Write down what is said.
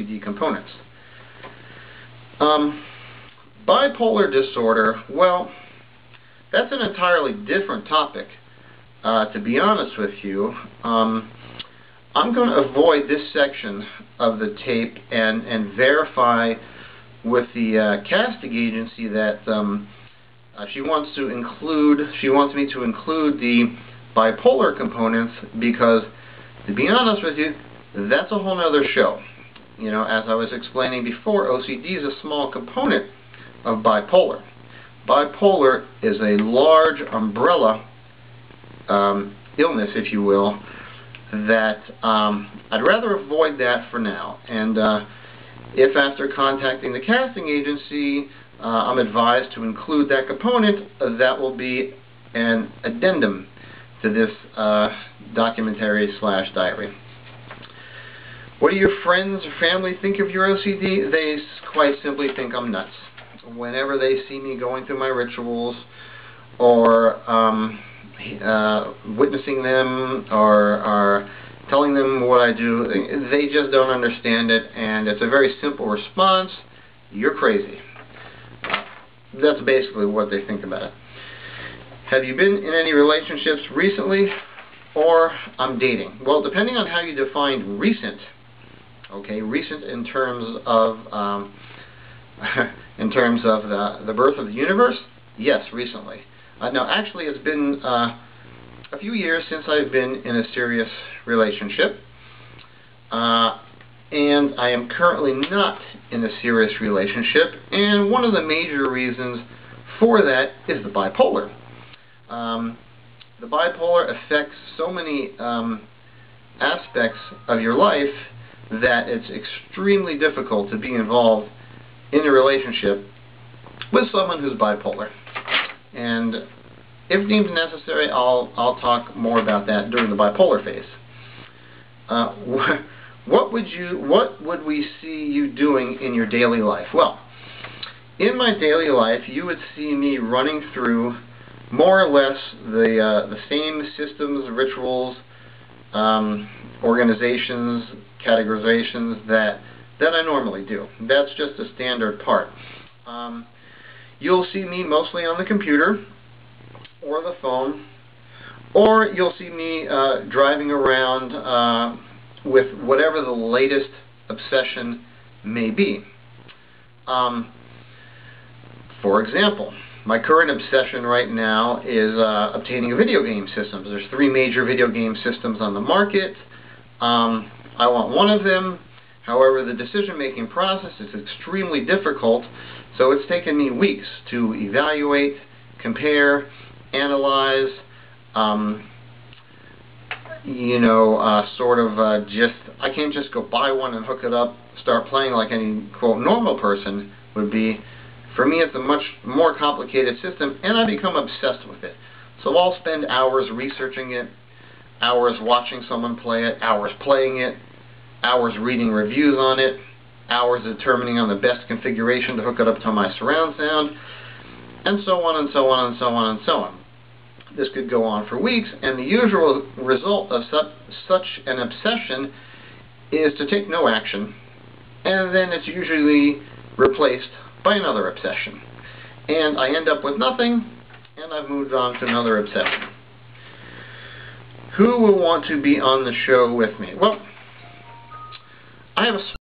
OCD components. Bipolar disorder, well, that's an entirely different topic. To be honest with you, I'm going to avoid this section of the tape and verify with the casting agency that she wants me to include the bipolar components, because, to be honest with you, that's a whole nother show. You know, as I was explaining before, OCD is a small component of bipolar. Bipolar is a large umbrella illness, if you will, that I'd rather avoid that for now. And if after contacting the casting agency I'm advised to include that component, that will be an addendum to this documentary/diary. What do your friends or family think of your OCD? They quite simply think I'm nuts. Whenever they see me going through my rituals, or witnessing them, or telling them what I do, they just don't understand it, and it's a very simple response: you're crazy. That's basically what they think about it. Have you been in any relationships recently, or I'm dating? Well, depending on how you define recent, okay, recent in terms of the birth of the universe, yes, recently. Now, actually, it's been a few years since I've been in a serious relationship, and I am currently not in a serious relationship, and one of the major reasons for that is the bipolar. The bipolar affects so many aspects of your life that it's extremely difficult to be involved in a relationship with someone who's bipolar. And if deemed necessary, I'll talk more about that during the bipolar phase. What would we see you doing in your daily life? Well, in my daily life, you would see me running through more or less the same systems, rituals, organizations, categorizations that I normally do. That's just a standard part. You'll see me mostly on the computer or the phone, or you'll see me driving around with whatever the latest obsession may be. For example, my current obsession right now is obtaining video game systems. There's 3 major video game systems on the market. I want one of them. However, the decision-making process is extremely difficult, so it's taken me weeks to evaluate, compare, analyze, I can't just go buy one and hook it up, start playing like any, quote, normal person would be. For me, it's a much more complicated system, and I become obsessed with it. So I'll spend hours researching it, hours watching someone play it, hours playing it, hours reading reviews on it, hours determining on the best configuration to hook it up to my surround sound, and so on and so on and so on and so on. This could go on for weeks, and the usual result of such an obsession is to take no action, and then it's usually replaced by another obsession. And I end up with nothing, and I've moved on to another obsession. Who will want to be on the show with me? Well, I have a